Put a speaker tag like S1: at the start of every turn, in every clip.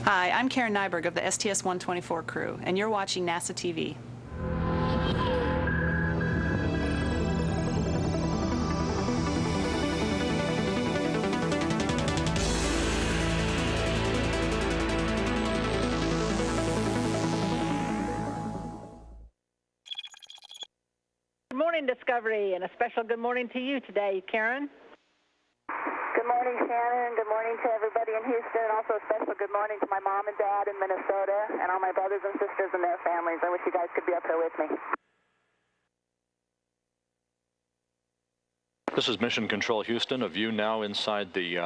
S1: Hi, I'm Karen Nyberg of the STS-124 crew, and you're watching NASA TV.
S2: Good morning, Discovery, and a special good morning to you today, Karen.
S3: Good morning, Shannon. Good morning to everybody in Houston. Also a special good morning to my mom and dad in Minnesota and all my brothers and sisters and their families. I wish you guys could be up here with me.
S4: This is Mission Control Houston, a view now inside the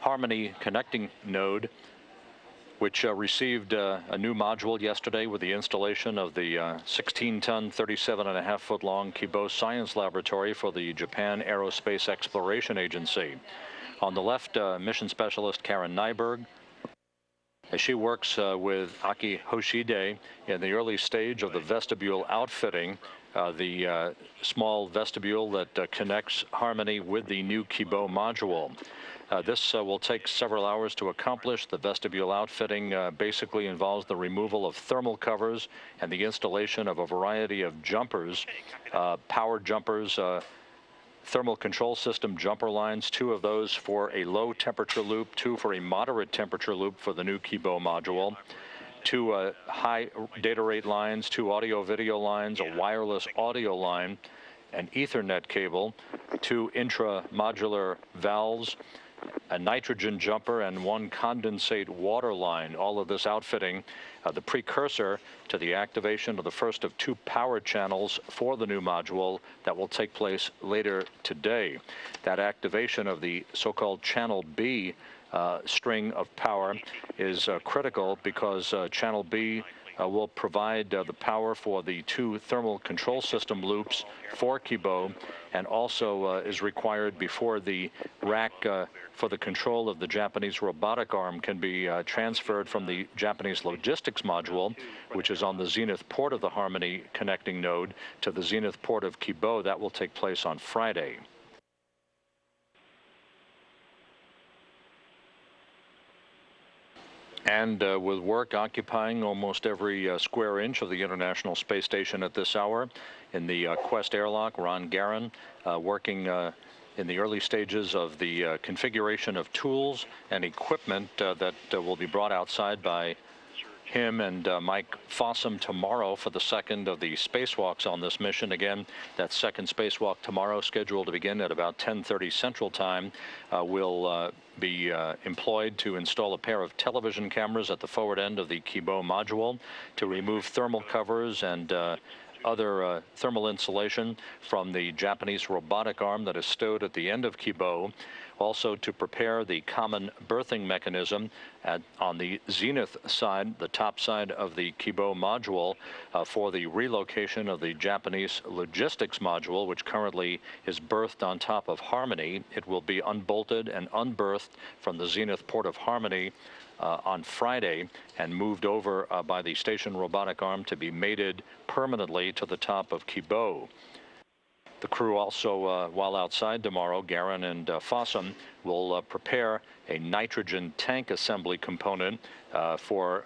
S4: Harmony connecting node, which received a new module yesterday with the installation of the 16-ton, 37.5-foot-long Kibo Science Laboratory for the Japan Aerospace Exploration Agency. On the left, mission specialist Karen Nyberg, as she works with Aki Hoshide in the early stage of the vestibule outfitting, the small vestibule that connects Harmony with the new Kibo module. This will take several hours to accomplish. The vestibule outfitting basically involves the removal of thermal covers and the installation of a variety of jumpers, power jumpers, thermal control system jumper lines, 2 of those for a low temperature loop, 2 for a moderate temperature loop for the new Kibo module, 2 high data rate lines, 2 audio video lines, a wireless audio line, an Ethernet cable, 2 intra-modular valves, a nitrogen jumper, and 1 condensate water line. All of this outfitting, the precursor to the activation of the first of 2 power channels for the new module that will take place later today. That activation of the so-called Channel B string of power is critical because Channel B will provide the power for the 2 thermal control system loops for Kibo, and also is required before the rack for the control of the Japanese robotic arm can be transferred from the Japanese logistics module, which is on the zenith port of the Harmony connecting node, to the zenith port of Kibo. That will take place on Friday. And with work occupying almost every square inch of the International Space Station at this hour, in the Quest airlock, Ron Garan working in the early stages of the configuration of tools and equipment that will be brought outside by him and Mike Fossum tomorrow for the second of the spacewalks on this mission. Again, that second spacewalk tomorrow, scheduled to begin at about 10:30 Central Time, will be employed to install a pair of television cameras at the forward end of the Kibo module to remove thermal covers and other thermal insulation from the Japanese robotic arm that is stowed at the end of Kibo. Also to prepare the common berthing mechanism on the zenith side, the top side of the Kibo module, for the relocation of the Japanese logistics module, which currently is berthed on top of Harmony. It will be unbolted and unberthed from the zenith port of Harmony on Friday and moved over by the station robotic arm to be mated permanently to the top of Kibo. The crew also, while outside tomorrow, Garan and Fossum, will prepare a nitrogen tank assembly component for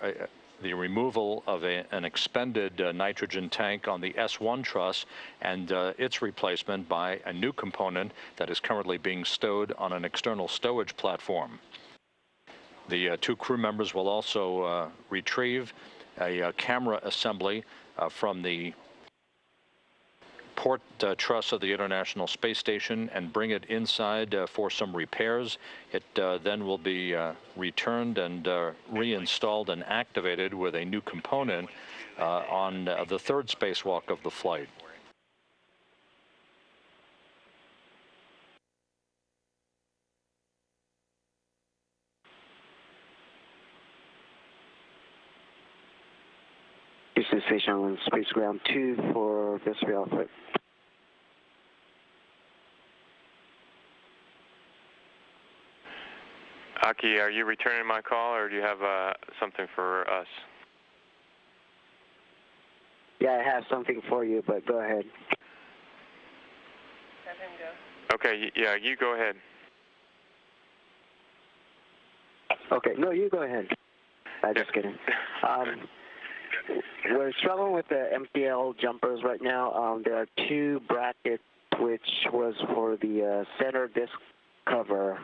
S4: the removal of an expended nitrogen tank on the S1 truss and its replacement by a new component that is currently being stowed on an external stowage platform. The 2 crew members will also retrieve a camera assembly from the port truss of the International Space Station and bring it inside for some repairs. It then will be returned and reinstalled and activated with a new component on the 3rd spacewalk of the flight.
S5: Houston Station on Space Ground 2 for vestibule outfit.
S6: Aki, are you returning my call, or do you have something for us?
S5: Yeah, I have something for you, but go ahead.
S6: Have him go. Okay, yeah, you go ahead.
S5: Okay, no, you go ahead. Just kidding. We're struggling with the MTL jumpers right now. There are two brackets, which was for the center disc cover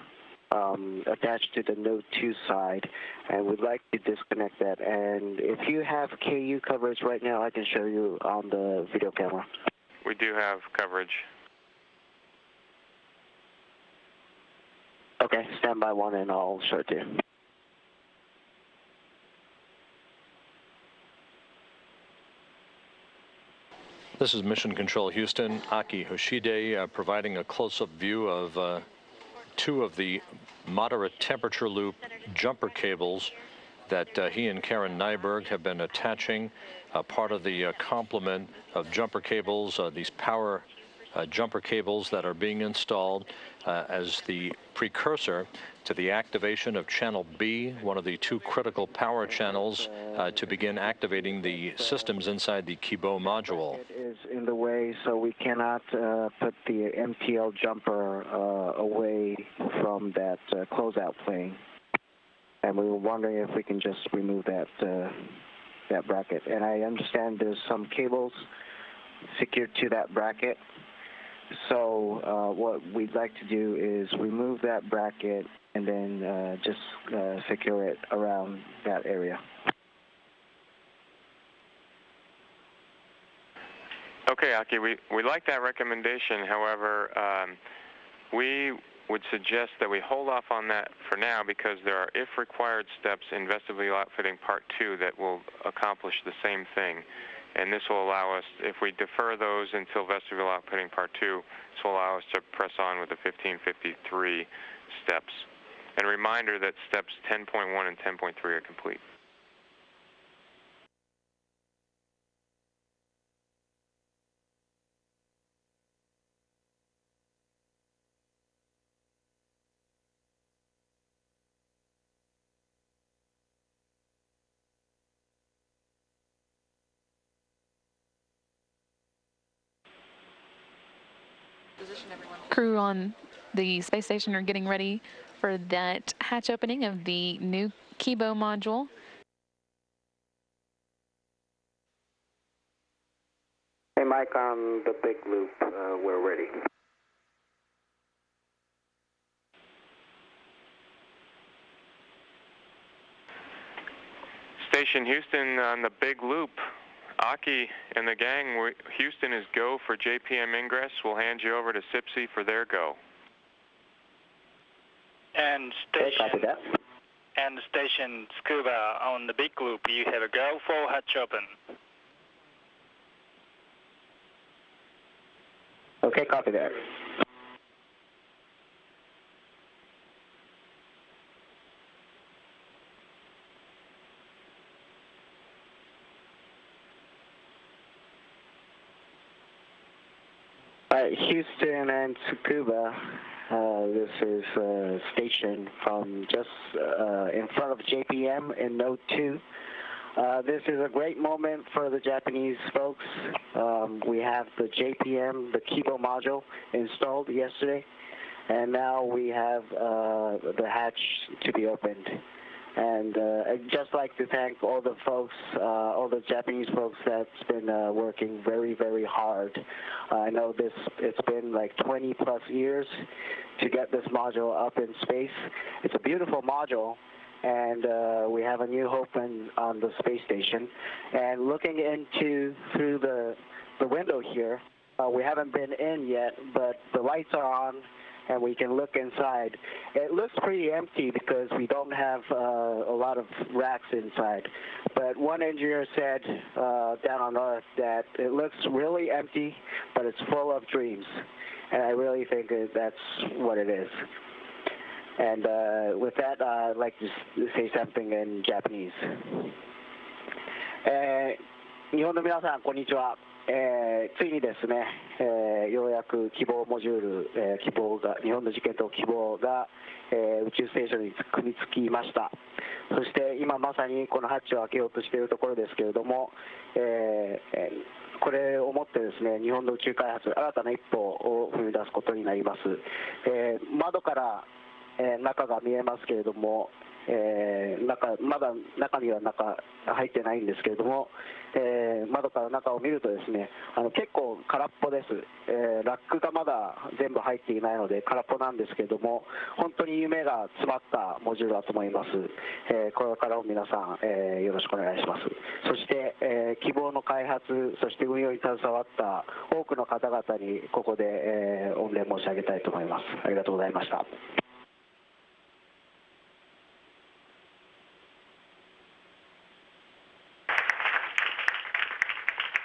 S5: attached to the Node 2 side, and we'd like to disconnect that. And if you have KU coverage right now, I can show you on the video camera.
S6: We do have coverage.
S5: Okay, stand by one and I'll show it to you.
S4: This is Mission Control Houston, Aki Hoshide, providing a close-up view of two of the moderate temperature loop jumper cables that he and Karen Nyberg have been attaching, part of the complement of jumper cables, these power jumper cables that are being installed as the precursor to the activation of channel B, one of the two critical power channels to begin activating the systems inside the Kibo module.
S5: It is in the way, so we cannot put the MTL jumper away from that closeout plane. And we were wondering if we can just remove that that bracket. And I understand there's some cables secured to that bracket. So what we'd like to do is remove that bracket and then just secure it around that area.
S6: Okay, Aki, we like that recommendation. However, we would suggest that we hold off on that for now because there are, if required, steps in vestibule outfitting Part 2 that will accomplish the same thing. And this will allow us, if we defer those until vestibule outfitting Part 2, this will allow us to press on with the 1553 steps. And a reminder that steps 10.1 and 10.3 are complete.
S7: Crew on the space station are getting ready for that hatch opening of the new Kibo module.
S5: Hey, Mike, on the big loop, we're ready.
S6: Station Houston on the big loop. Aki and the gang, Houston is go for JPM ingress. We'll hand you over to SIPSI for their go.
S8: And station Scuba on the big loop, you have a go full hatch open.
S5: Okay, copy that. Houston and Tsukuba, this is a station from just in front of JPM in Node 2. This is a great moment for the Japanese folks. We have the JPM, the Kibo module, installed yesterday, and now we have the hatch to be opened. And I'd just like to thank all the folks, all the Japanese folks that's been working very, very hard. I know it's been like 20 plus years to get this module up in space. It's a beautiful module, and we have a new hope on the space station. And looking through the window here, we haven't been in yet, but the lights are on, and we can look inside. It looks pretty empty because we don't have a lot of racks inside. But one engineer said down on Earth that it looks really empty, but it's full of dreams. And I really think that's what it is. And with that, I'd like to say something in Japanese. 日本の皆さん、こんにちは。ついにですね、ようやく希望モジュール、希望が日本の実験棟希望が、宇宙ステーションに組み付きました。そして今まさにこのハッチを開けようとしているところですけれども、これをもってですね、日本の宇宙開発新たな一歩を踏み出すことになります。窓から、中が見えますけれども、まだ中には入ってないんですけれども、窓から中を見るとですね、結構空っぽです、ラックがまだ全部入っていないので空っぽなんですけれども、本当に夢が詰まったモジュールだと思います。これからも皆さん、よろしくお願いします。そして、希望の開発、そして運用に携わった多くの方々にここで、御礼申し上げたいと思います。ありがとうございました。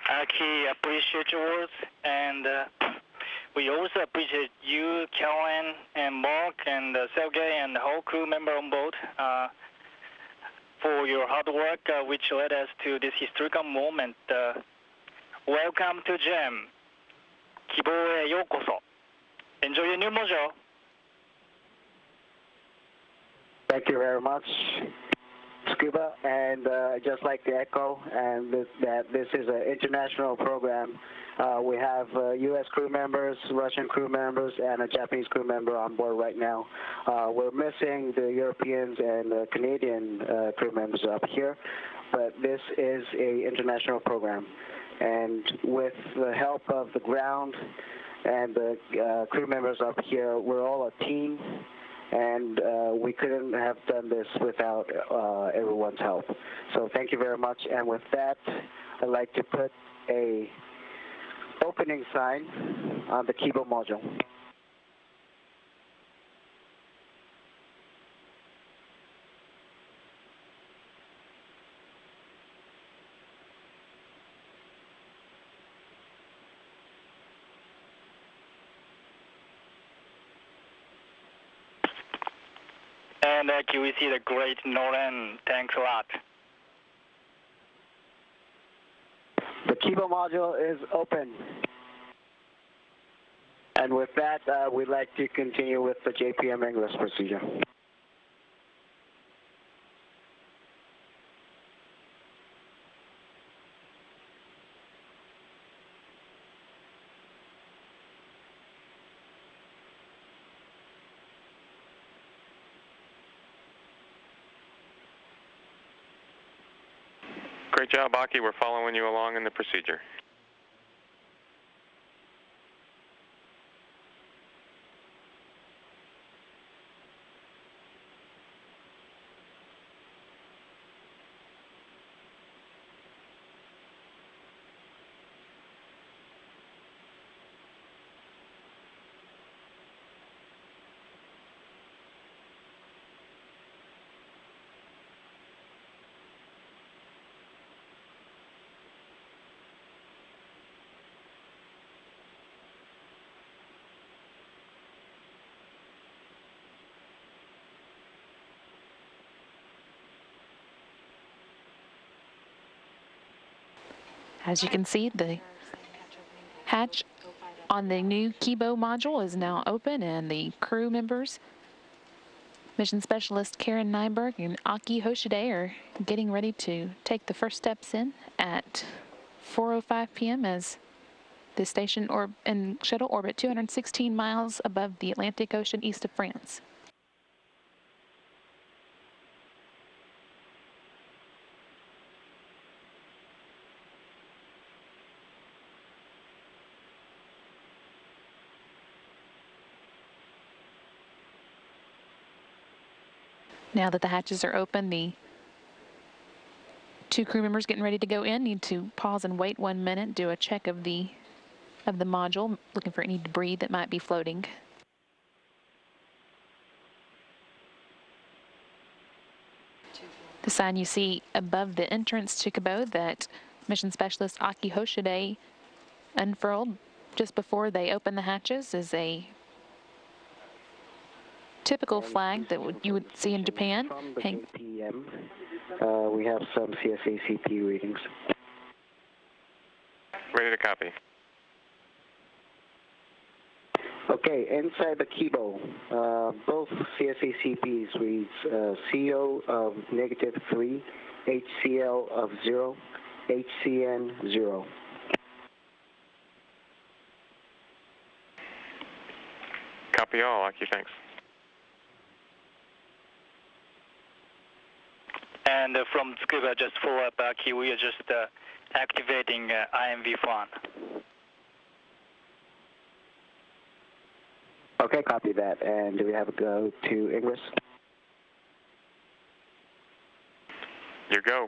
S8: Aki, appreciate your words, and we also appreciate you, Caroline, and Mark, and Sergey, and the whole crew member on board for your hard work, which led us to this historical moment. Welcome to JAM. 希望へようこそ. Enjoy your new module.
S5: Thank you very much, Scuba, and I'd just like to echo that this is an international program. We have U.S. crew members, Russian crew members, and a Japanese crew member on board right now. We're missing the Europeans and Canadian crew members up here, but this is an international program. And with the help of the ground and the crew members up here, we're all a team. And we couldn't have done this without everyone's help. So thank you very much. And with that, I'd like to put a opening sign on the Kibo module.
S8: And we see the great Nolan. Thanks a lot.
S5: The Kibo module is open. And with that, we'd like to continue with the JPM English procedure.
S6: Great job, Aki. We're following you along in the procedure.
S7: As you can see, the hatch on the new Kibo module is now open, and the crew members, Mission Specialist Karen Nyberg and Aki Hoshide, are getting ready to take the first steps in at 4:05 p.m. as the station in shuttle orbit 216 miles above the Atlantic Ocean east of France. Now that the hatches are open, the two crew members getting ready to go in need to pause and wait 1 minute, do a check of the module, looking for any debris that might be floating. The sign you see above the entrance to Kibo that Mission Specialist Aki Hoshide unfurled just before they open the hatches is a typical flag that you would see in Japan.
S5: From the JPM, we have some CSACP readings.
S6: Ready to copy.
S5: Okay, inside the Kibo, both CSACPs reads CO of -3, HCl of 0, HCN 0.
S6: Copy all, Aki, thanks.
S8: And from Tsukuba, just follow up, Aki, we are just activating IMV1.
S5: Okay, copy that. And do we have a go to Ingress?
S6: Your go.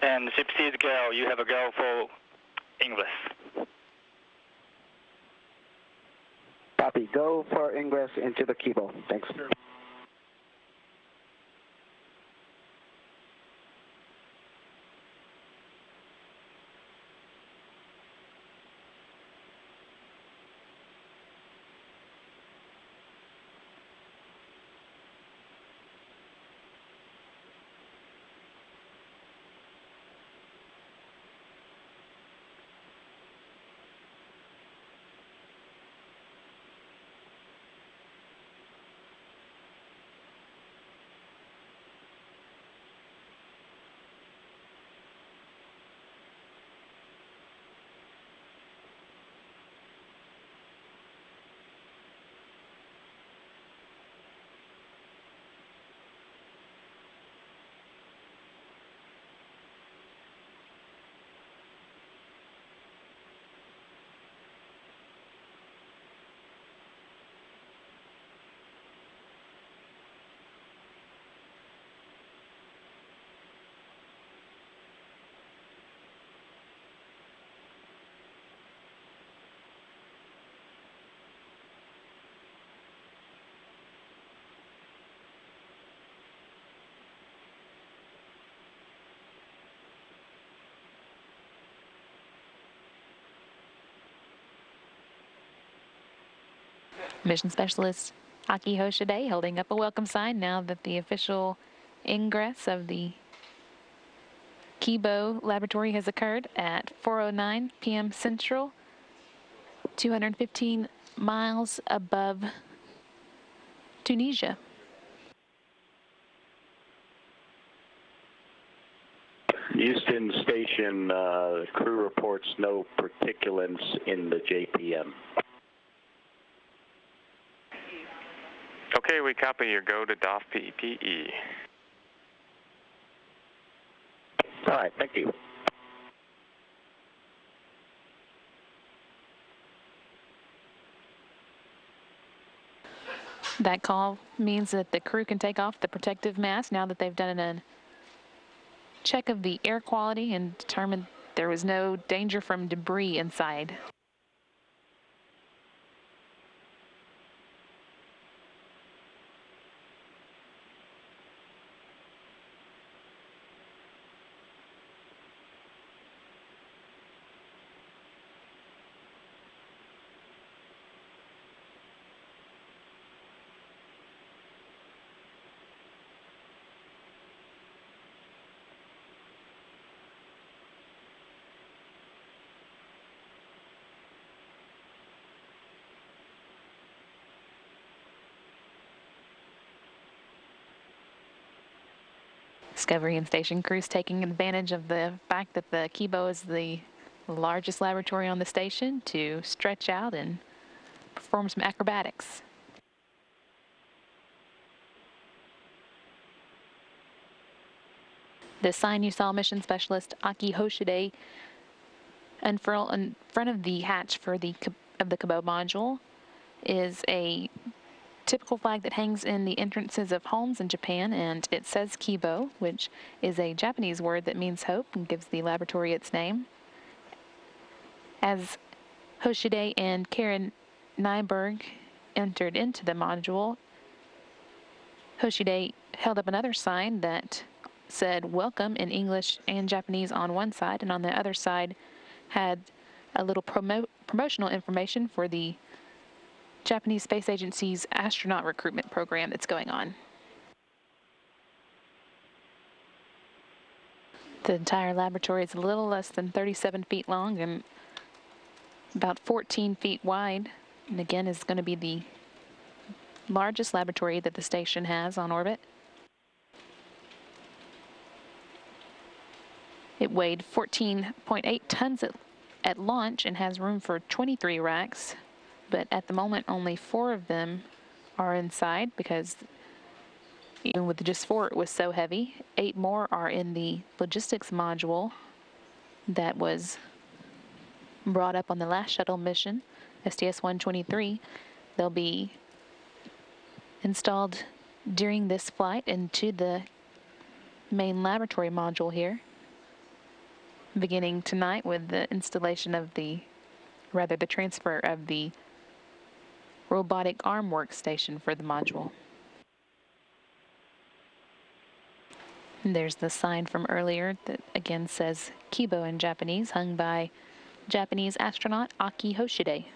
S8: And Gypsy's go, you have a go for Ingress.
S5: Copy. Go for Ingress into the Kibo. Thanks.
S7: Mission Specialist Aki Hoshide holding up a welcome sign now that the official ingress of the Kibo laboratory has occurred at 4:09 p.m. Central, 215 miles above Tunisia.
S9: Houston Station, crew reports no particulates in the JPM.
S6: Okay, we copy your go to DOF PPE.
S9: All right, thank you.
S7: That call means that the crew can take off the protective mask now that they've done a check of the air quality and determined there was no danger from debris inside. Discovery and station crews taking advantage of the fact that the Kibo is the largest laboratory on the station to stretch out and perform some acrobatics. The sign you saw Mission Specialist Aki Hoshide unfurl in front of the hatch for the Kibo module is a typical flag that hangs in the entrances of homes in Japan, and it says Kibo, which is a Japanese word that means hope and gives the laboratory its name. As Hoshide and Karen Nyberg entered into the module, Hoshide held up another sign that said welcome in English and Japanese on one side, and on the other side had a little promotional information for the Japanese Space Agency's astronaut recruitment program that's going on. The entire laboratory is a little less than 37 feet long and about 14 feet wide, and again is going to be the largest laboratory that the station has on orbit. It weighed 14.8 tons at launch and has room for 23 racks, but at the moment only 4 of them are inside because even with just 4 it was so heavy. 8 more are in the logistics module that was brought up on the last shuttle mission, STS-123. They'll be installed during this flight into the main laboratory module here, beginning tonight with the installation of the transfer of the robotic arm workstation for the module. And there's the sign from earlier that again says Kibo in Japanese, hung by Japanese astronaut Aki Hoshide.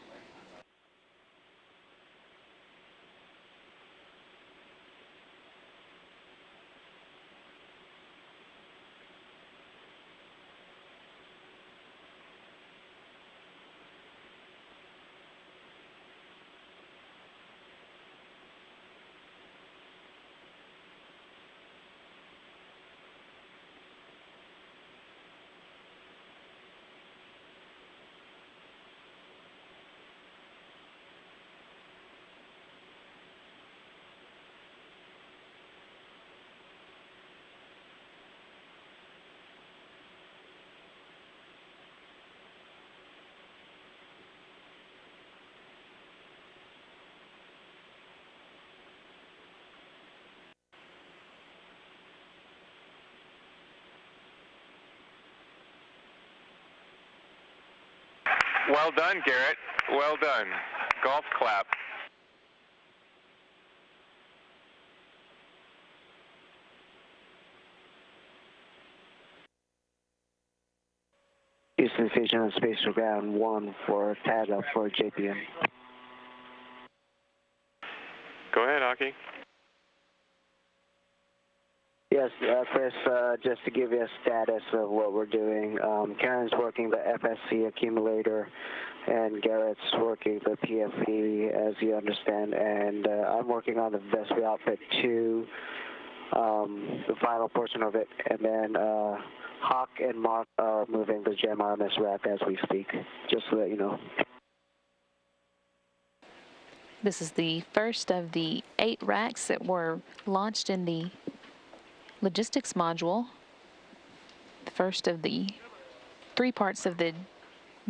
S6: Well done, Garrett. Well done. Golf clap.
S5: Houston Station on Space Ground 1 for tag up for JPM.
S6: Go ahead, Aki.
S5: Yes, Chris, just to give you a status of what we're doing, Karen's working the FSC accumulator, and Garrett's working the PFE, as you understand, and I'm working on the vestry outfit 2, the final portion of it, and then Hawk and Mark are moving the GEM RMS rack as we speak, just so that you know.
S7: This is the first of the 8 racks that were launched in the logistics module, the first of the 3 parts of the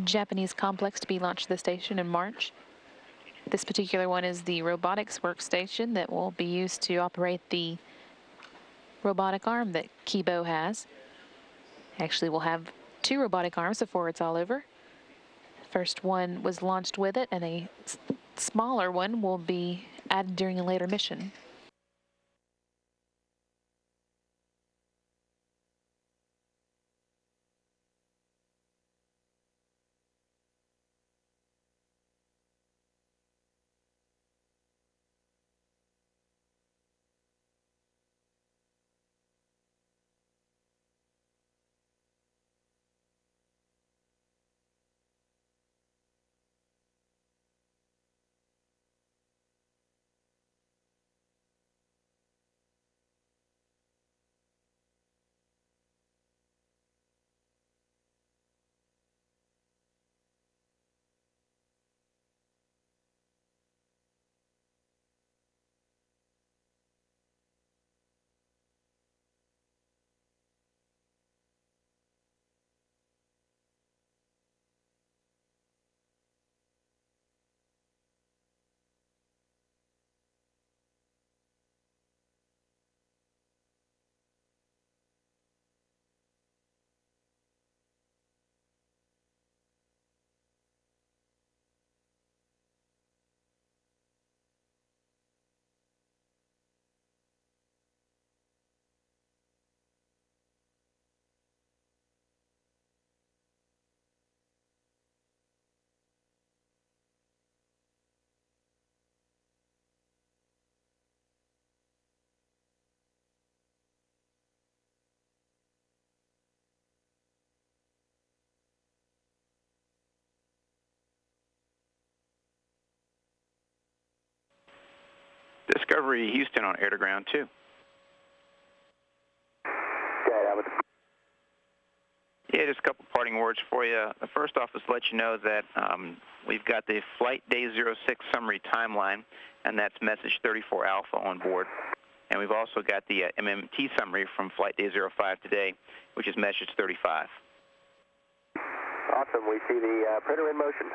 S7: Japanese complex to be launched to the station in March. This particular one is the robotics workstation that will be used to operate the robotic arm that Kibo has. Actually, we'll have 2 robotic arms before it's all over. First one was launched with it, and a smaller one will be added during a later mission.
S10: Discovery Houston on air to ground 2.
S3: Okay,
S10: Yeah, Okay, just a couple parting words for you. First off, just to let you know that we've got the Flight Day 06 summary timeline, and that's message 34 Alpha on board. And we've also got the MMT summary from Flight Day 05 today, which is message 35.
S11: Awesome. We see the printer in motion.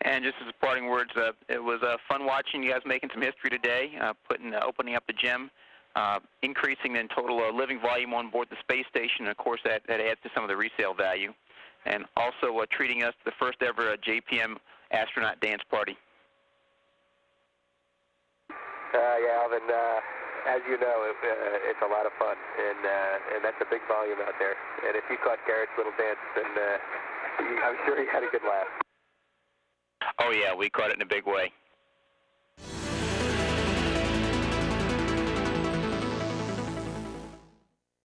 S10: And just as parting words, it was fun watching you guys making some history today, opening up the gym, increasing in total living volume on board the space station, and of course that adds to some of the resale value, and also treating us to the first ever JPM astronaut dance party.
S11: Yeah, Alvin, as you know, it's a lot of fun, and that's a big volume out there. And if you caught Garrett's little dance, then I'm sure he had a good laugh.
S10: Oh yeah, we caught it in a big way.